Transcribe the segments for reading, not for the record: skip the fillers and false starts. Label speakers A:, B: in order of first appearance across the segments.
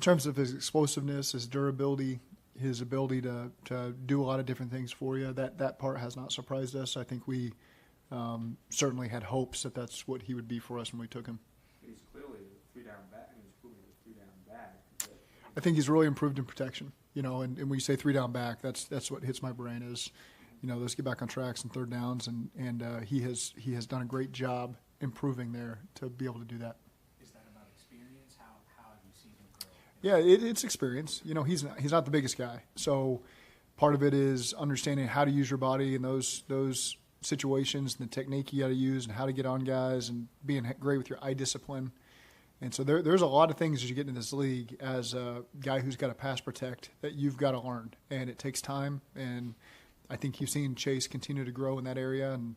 A: terms of his explosiveness, his durability, his ability to do a lot of different things for you, that part has not surprised us. I think we certainly had hopes that that's what he would be for us when we took him.
B: He's clearly a three-down back. He's clearly a three-down back.
A: I think he's really improved in protection. And when you say three-down back, that's what hits my brain is, let's get back on tracks and third downs, and he has done a great job improving there to be able to do that.
C: Is that about experience? How have you seen him grow?
A: Yeah, it's experience. He's not the biggest guy, so part of it is understanding how to use your body in those situations, and the technique you got to use, and how to get on guys, and being great with your eye discipline. And so there's a lot of things as you get into this league as a guy who's got to pass protect that you've got to learn, and it takes time. And I think you've seen Chase continue to grow in that area and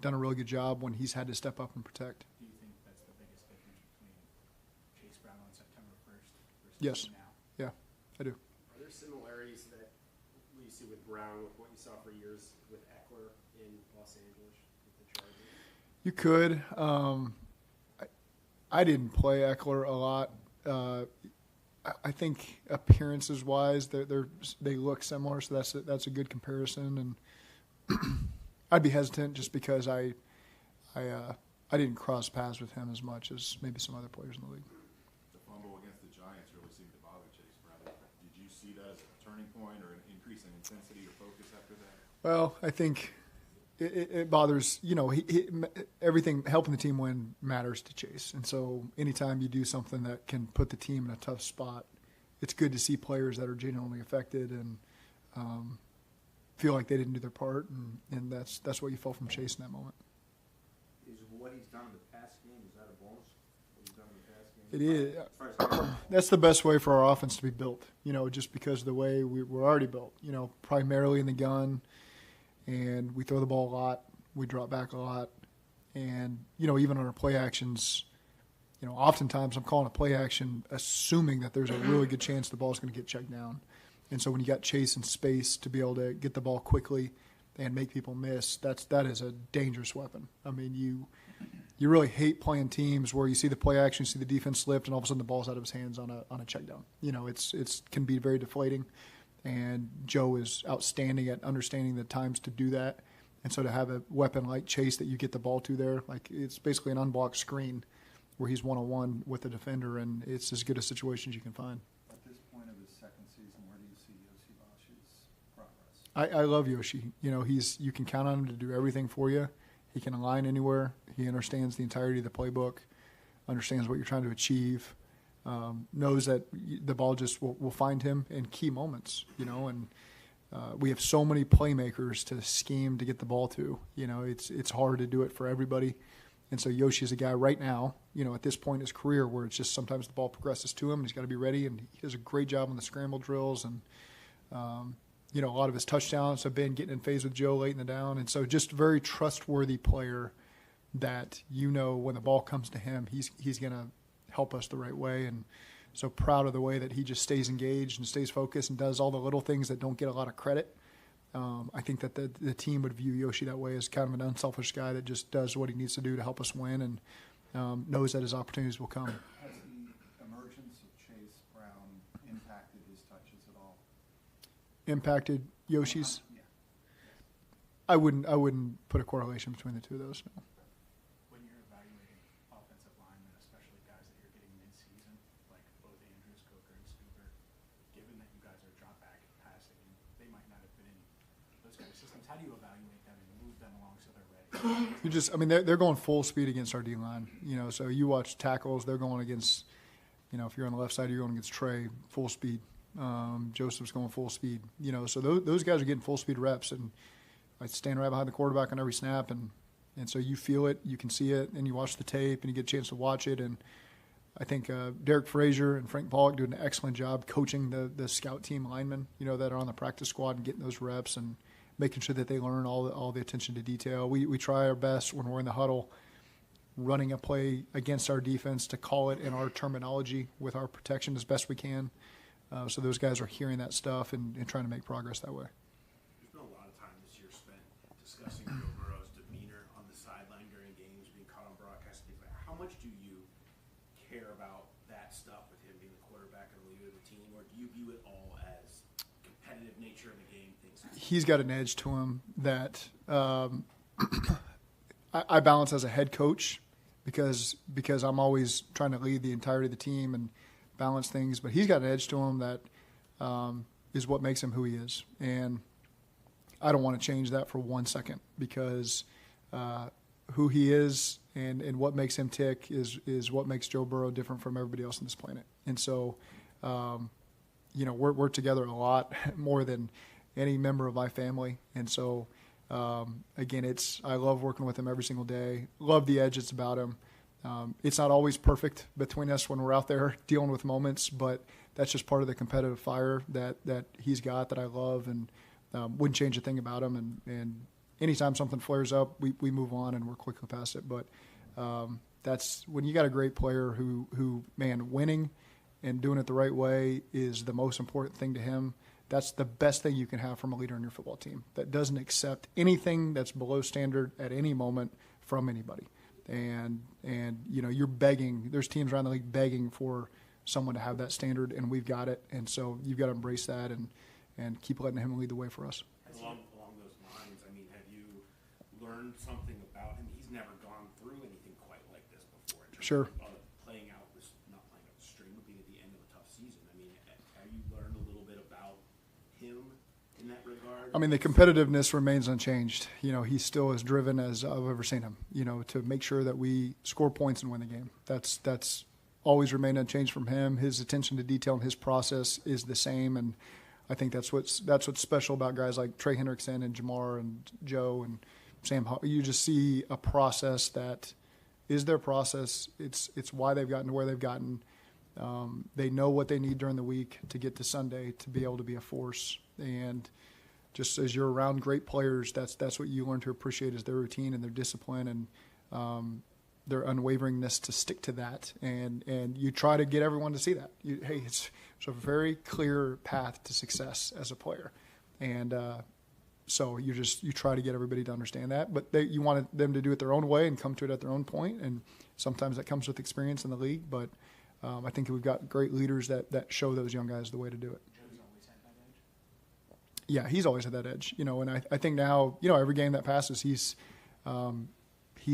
A: done a really good job when he's had to step up and protect.
C: Do you think that's the biggest difference between Chase Brown on September 1st versus
A: Yes.
C: now?
A: Yeah, I do.
D: Are there similarities that we see with Brown with what you saw for years with Eckler in Los Angeles with the Chargers?
A: You could. I didn't play Eckler a lot. I think appearances wise, they look similar, so that's a good comparison. And I'd be hesitant just because I didn't cross paths with him as much as maybe some other players in the league.
E: The fumble against the Giants really seemed to bother Chase Brown. Did you see that as a turning point or an increase in intensity or focus after that?
A: Well, I think it bothers, everything, helping the team win matters to Chase. And so anytime you do something that can put the team in a tough spot, it's good to see players that are genuinely affected and feel like they didn't do their part. And that's what you felt from Chase in that moment.
B: Is what he's done in the past game, is that a bonus? What he's done in the past game?
A: It is. That's the best way for our offense to be built, just because of the way we're already built, primarily in the gun. And we throw the ball a lot. We drop back a lot. And, even on our play actions, oftentimes I'm calling a play action assuming that there's a really good chance the ball's going to get checked down. And so when you got Chase in space to be able to get the ball quickly and make people miss, that is a dangerous weapon. I mean, you really hate playing teams where you see the play action, you see the defense slipped, and all of a sudden the ball's out of his hands on a check down. It can be very deflating. And Joe is outstanding at understanding the times to do that. And so to have a weapon like Chase that you get the ball to there, like it's basically an unblocked screen where he's one-on-one with the defender, and it's as good a situation as you can find.
F: At this point of his second season, where do you see Iosivas' progress?
A: I love Yoshi. You can count on him to do everything for you. He can align anywhere. He understands the entirety of the playbook, understands what you're trying to achieve. Knows that the ball just will find him in key moments, and we have so many playmakers to scheme to get the ball to. It's hard to do it for everybody. And so Yoshi is a guy right now, at this point in his career where it's just sometimes the ball progresses to him and he's got to be ready, and he does a great job on the scramble drills. And, a lot of his touchdowns have been getting in phase with Joe late in the down. And so just a very trustworthy player that, when the ball comes to him, he's going to help us the right way. And so proud of the way that he just stays engaged and stays focused and does all the little things that don't get a lot of credit. I think that the team would view Yoshi that way as kind of an unselfish guy that just does what he needs to do to help us win, and knows that his opportunities will come.
F: Has the emergence of Chase Brown impacted his touches at all?
A: Impacted Yoshi's?
F: Yeah.
A: I wouldn't put a correlation between the two of those, no.
C: When you're evaluating offensive linemen, especially guys that you're getting mid-season, like both Andrews, Coker, and Stuber, given that you guys are drop back passing, and they might not have been in those kind of systems, how do you evaluate them and move them along so they're ready?
A: They're going full speed against our D-line. So you watch tackles, they're going against, if you're on the left side, you're going against Trey, full speed. Joseph's going full speed. So those guys are getting full speed reps, and I stand right behind the quarterback on every snap, and so you feel it, you can see it, and you watch the tape, and you get a chance to watch it. And I think Derek Frazier and Frank Pollock do an excellent job coaching the scout team linemen, that are on the practice squad and getting those reps and making sure that they learn all the attention to detail. We try our best when we're in the huddle, running a play against our defense to call it in our terminology with our protection as best we can. So those guys are hearing that stuff and trying to make progress that way.
G: There's been a lot of time this year spent discussing Joe Burrow's demeanor on the sideline during games, being caught on broadcast, things like that. How much do you care about that stuff with him being the quarterback and team, or do you view it all as competitive nature of the game? Things
A: He's got an edge to him that I balance as a head coach because I'm always trying to lead the entirety of the team and balance things. But he's got an edge to him that is what makes him who he is. And I don't want to change that for 1 second because who he is and what makes him tick is what makes Joe Burrow different from everybody else on this planet. And so, we're together a lot more than any member of my family. And so, again, I love working with him every single day. Love the edge it's about him. It's not always perfect between us when we're out there dealing with moments, but that's just part of the competitive fire that he's got that I love and wouldn't change a thing about him. And anytime something flares up, we move on and we're quickly past it. But that's when you got a great player who winning and doing it the right way is the most important thing to him. That's the best thing you can have from a leader in your football team that doesn't accept anything that's below standard at any moment from anybody. And you're begging. There's teams around the league begging for someone to have that standard, and we've got it. And so you've got to embrace that and keep letting him lead the way for us.
G: Along those lines, I mean, have you learned something about him? He's never gone through anything quite like this before. In terms
A: Sure.
G: Of playing out the string, but being at the end of a tough season. I mean, have you learned a little bit about him in that regard?
A: I mean, the competitiveness remains unchanged. He's still as driven as I've ever seen him, to make sure that we score points and win the game. That's always remained unchanged from him. His attention to detail and his process is the same. And I think that's what's special about guys like Trey Hendrickson and Jamar and Joe and Sam. You just see a process that is their process. It's why they've gotten to where they've gotten. They know what they need during the week to get to Sunday to be able to be a force. And just as you're around great players, that's what you learn to appreciate is their routine and their discipline and their unwaveringness to stick to that. And you try to get everyone to see that. It's a very clear path to success as a player. And so you try to get everybody to understand that. But you want them to do it their own way and come to it at their own point. And sometimes that comes with experience in the league. But I think we've got great leaders that show those young guys the way to do it.
C: Joe's always had that edge.
A: Yeah, he's always had that edge, and I think now, every game that passes, he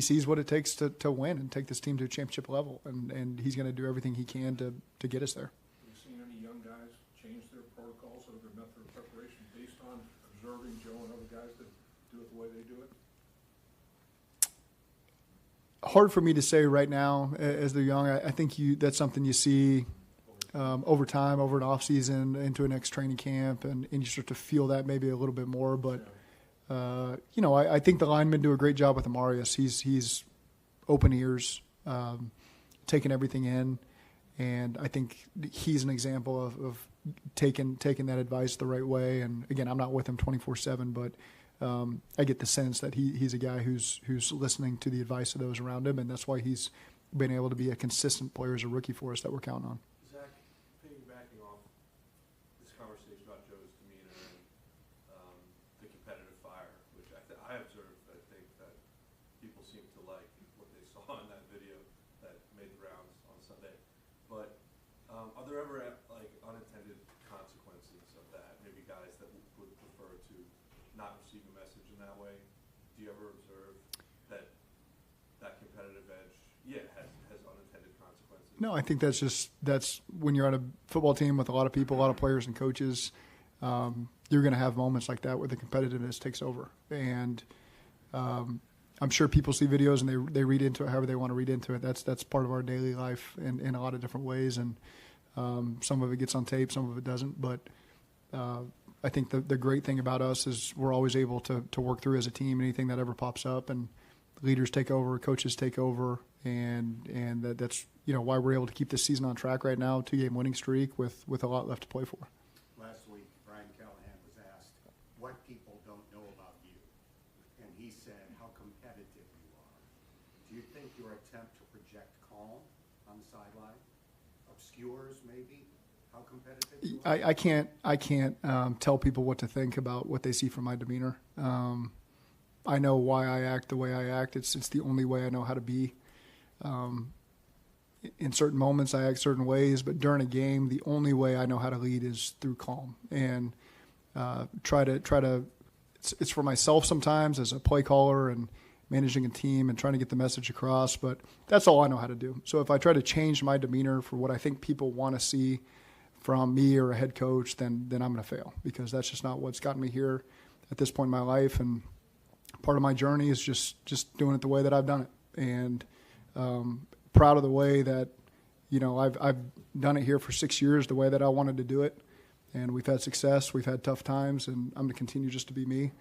A: sees what it takes to win and take this team to a championship level, and he's going to do everything he can to get us there.
H: Have you seen any young guys change their protocols or their method of preparation based on observing Joe and other guys that do it the way they do it?
A: Hard for me to say right now as they're young. I think that's something you see over time, over an off season, into a next training camp, and you start to feel that maybe a little bit more. But I think the linemen do a great job with Amarius. He's open ears, taking everything in, and I think he's an example of taking that advice the right way. And again, I'm not with him 24/7, but I get the sense that he's a guy who's listening to the advice of those around him, and that's why he's been able to be a consistent player as a rookie for us that we're counting on.
B: Zach, piggybacking off this conversation about Joe's demeanor and the competitive fire, which I observed, I think that people seem to like what they saw in that video that made the rounds on Sunday. But are there ever unintended consequences of that? Maybe guys that would prefer to not receive a message in that way. Do you ever observe that competitive edge has unintended consequences?
A: No, I think that's when you're on a football team with a lot of people, a lot of players and coaches, you're going to have moments like that where the competitiveness takes over. And I'm sure people see videos and they read into it however they want to read into it. That's part of our daily life in a lot of different ways. And some of it gets on tape, some of it doesn't. But I think the great thing about us is we're always able to work through as a team anything that ever pops up, and leaders take over, coaches take over, and that's why we're able to keep this season on track right now, 2-game winning streak with a lot left to play for.
I: Last week, Brian Callahan was asked what people don't know about you, and he said how competitive you are. Do you think your attempt to project calm on the sideline obscures maybe how competitive you are?
A: I can't tell people what to think about what they see from my demeanor. I know why I act the way I act. It's the only way I know how to be. in certain moments I act certain ways, but during a game, the only way I know how to lead is through calm and try to. It's for myself sometimes as a play caller and managing a team and trying to get the message across, but that's all I know how to do. So if I try to change my demeanor for what I think people want to see from me or a head coach, then I'm going to fail, because that's just not what's gotten me here at this point in my life. And part of my journey is just doing it the way that I've done it, and proud of the way that, you know, I've done it here for 6 years the way that I wanted to do it. And we've had success, we've had tough times, and I'm going to continue just to be me.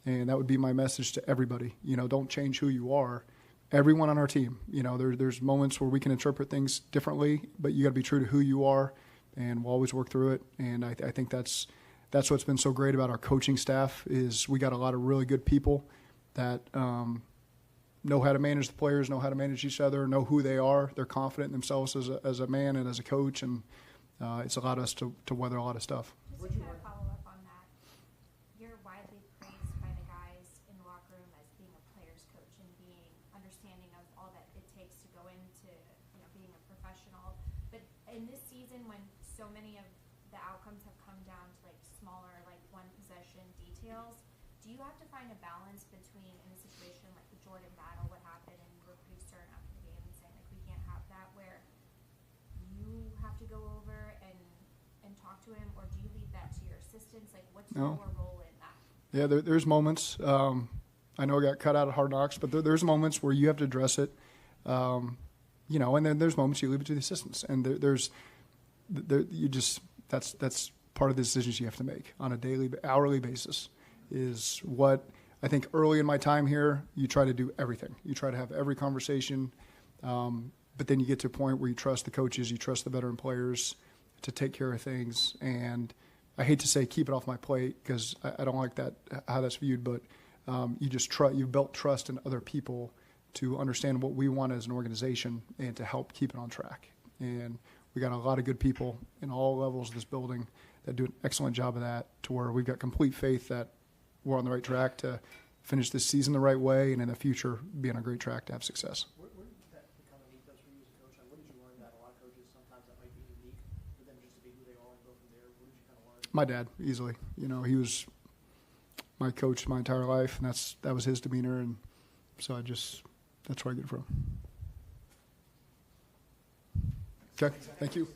A: And that would be my message to everybody. You know, don't change who you are. Everyone on our team, you know, there's moments where we can interpret things differently, but you got to be true to who you are, and we'll always work through it. And I think that's what's been so great about our coaching staff is we got a lot of really good people that know how to manage the players, know how to manage each other, know who they are. They're confident in themselves as a man and as a coach, and it's allowed us to weather a lot of stuff.
J: Just to follow up on that, you're widely praised by the guys in the locker room as being a player's coach and being understanding of all that it takes to go into, you know, being a professional. But in this season, when so many of the outcomes have come down to like smaller, like one possession details, do you have to find a balance between, in a situation like the Jordan battle, what happened, and you were pretty stern after the game and saying like we can't have that, where you have to go over and talk to him, or do you leave that to your assistants? Like, what's your role in that?
A: Yeah, there's moments. I know I got cut out of Hard Knocks, but there's moments where you have to address it. You know, and then there's moments you leave it to the assistants, and that's part of the decisions you have to make on a daily, hourly basis. Is what I think early in my time here, you try to do everything. You try to have every conversation, but then you get to a point where you trust the coaches, you trust the veteran players to take care of things. And I hate to say keep it off my plate, because I don't like that, how that's viewed, but you've built trust in other people to understand what we want as an organization and to help keep it on track. And we got a lot of good people in all levels of this building that do an excellent job of that, to where we've got complete faith that we're on the right track to finish this season the right way, and in the future be on a great track to have success.
K: Where did that become an ethos for you as a coach? Like, what did you learn that a lot of coaches, sometimes that might be unique for them just to be who they are and go from there? What did you kind of learn?
A: My dad, easily. You know, he was my coach my entire life, and that was his demeanor, and so that's where I get it from. Okay, thank you.